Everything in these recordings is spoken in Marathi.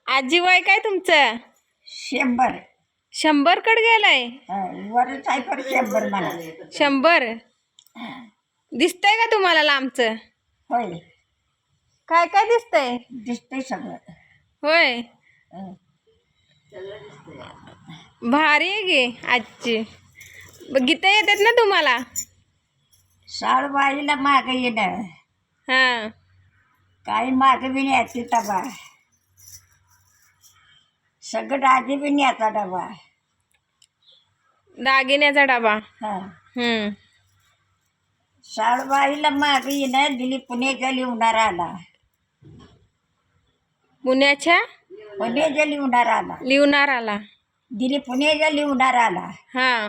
आजी वय काय तुमचं? 100. 100 कड गेलाय. वरच आहे पर 100 मला. 100 दिसतंय का तुम्हाला लांबचं? होय, काय काय दिसतंय? दिसतंय सगळं. होय, हं. भारी आहे गे आजची. गीता येतात ना तुम्हाला? साळूबाईला माग येणं, हा, काही माग बी न्यायची डबा, सगळं दागी बी न्यायचा डबा. दागिन्याचा डबा. हा, साळूबाईला माग येणं, दिली पुण्याच्या लिहूनार आला. पुण्याच्या पुण्याच्या लिहूनार आला. लिवणार आला. दिली पुण्याच्या लिहूनार आला. हा,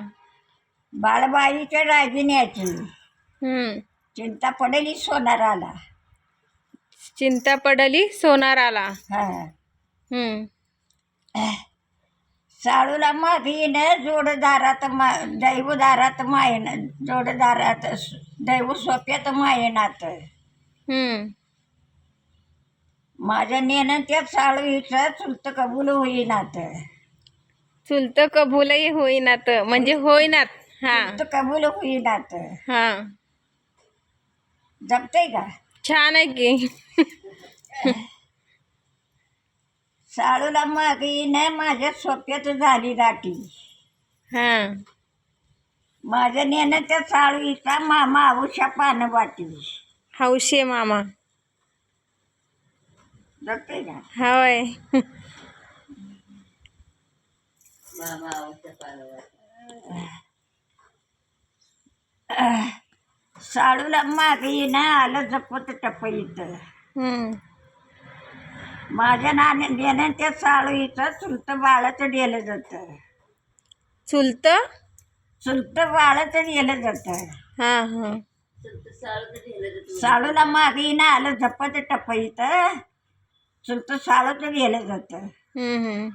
बाळबाईच्या दागिन्याची चिंता पडेली सोनार आला. चिंता पडली सोनार आला. हा, हम्म, साळूला माग येणं, जोडदारात दैवदारात मायन, जोडदारात दैव सोप्यात मायनात. हम्म, माझ्या नेणं त्या साळूचं चुलत कबूल होईनात. चुलत कबूलही होईनात म्हणजे होईनात. हा, चुलत कबूल होईनात. हा, जमतंय का? छान आहे की. साळूला माग येणं, माझ्या सोप्यात झाली दाटी. हा, माझ्या नेणं त्या साळूचा मामा आऊशा पानं वाटी. हौशी मामा. जमतंय का? होय. साळूला माग येणं, आलं जपत टपईत. हम्म, माझ्या नेणं त्या साळूचं चुलत बाळच डेलं जातं. चुलत. चुलत बाळच डेलं जातं. हा, हा, साळूला माग येणं, आलं झपत टपईत. चुलत साळूच डेलं जातं. हम्म,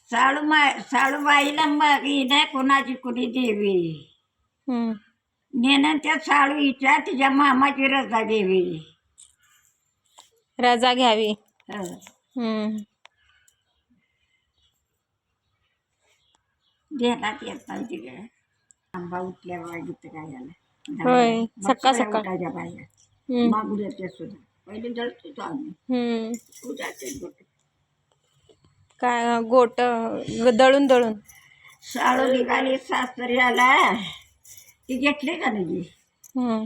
साळूबाईला माग येणं, कुणाची कुणी देवी. हम्म, नेणं त्या साळूच्या तिच्या मामाची रजा घ्यावी. रजा घ्यावी. हं. हम्म, ध्यानात येत नाही तिकडे. आंबा उठल्या गीत गायला. होय, सकाळ सकाळ. उठायच्या बाया हम्म, मागू येते सुद्धा. पहिले जळतो तो आम्ही. हम्म, उठायचे गोट. काय गोट दळून दळून. साळू निघाली सासऱ्याला, ती घेतली का नाही? हम्म,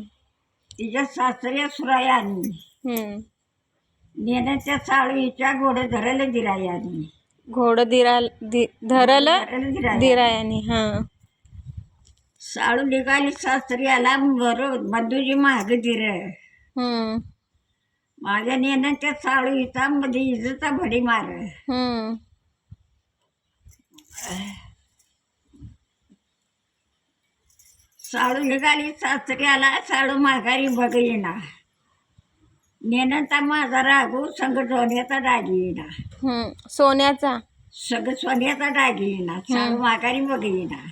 तिच्या सासऱ्या सुरायानी हम्म, नेणं त्या साळूच्या घोड धरलं दिरायानी. घोड धरल दिरायानी. हा, साळू निघाली सासऱ्याला, बंधूजी माग दिर. हम्म, माझ्या नेणं त्या साळूचा मध्ये इजचा भडी मार. हम्म, साळू निघाली सासऱ्याला, साळू माघारी बघ येणार. नेणंता माझा राघू संग सोन्याचा डागी येणार. सोन्याचा. सग सोन्याचा डागी येणार. साळू माघारी बघ येणार.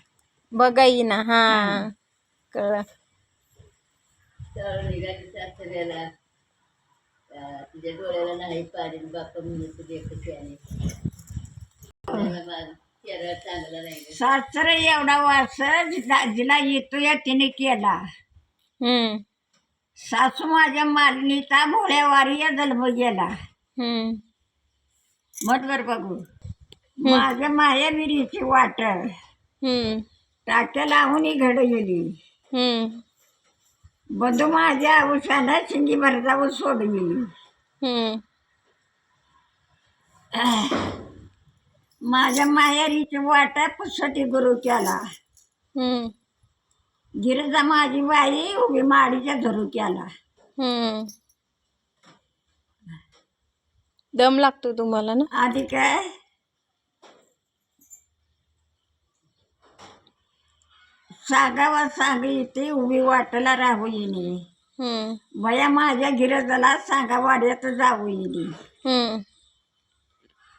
बघा ना. हा, कळ. तिच्या डोळ्याला नाही पाणी, बापा म्हणून सासरे एवढा वास जिला येतो या तिने केला. हम्म, सासू माझ्या मालनीचा भोळ्यावारी या जन्म गेला. हम्म, मधवर बघू माझ्या मायाविरीची वाट, हम्म, टाक्या लावून घड गेली. हम्म, बंधू माझ्या आयुष्यानं शिंगी भरजावून सोडून गेली. हम्म, माझ्या मायारीची वाट पुसटी गुरु केला. हम्म, गिरजा माझी बाई उभी माडीच्या धरू केला. हम्म. दम लागतो तुम्हाला ना? आधी काय सांगावा सांग इथे उभी वाटला राहू येणे. हम्म, बया माझ्या गिरजाला सांगा वाड्यात जाऊ येणे. हम्म,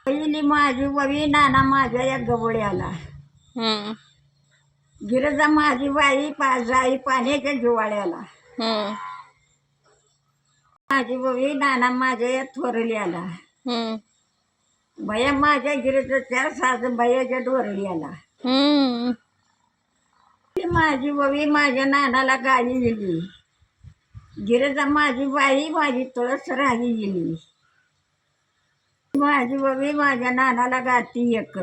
पहिली माझी ववी नाना माझ्या या गवळ्याला. हम्म, गिरजा माझी बाई जाई पाण्याच्या जिवाळ्याला. हम्म, माझी बवी नाना माझ्या थोरली आला हम्म. बया माझ्या गिरीचं 4 साज बयाच्या डोरली आला हम्म. माझी बवी माझ्या नानाला गाली गेली गिरजा माझी बाई माझी तुळस राही गेली माझी बवी माझ्या नानाला गाती एक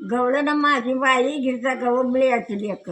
गवळण माझी बाई गिरजा गवंबळी याची लेक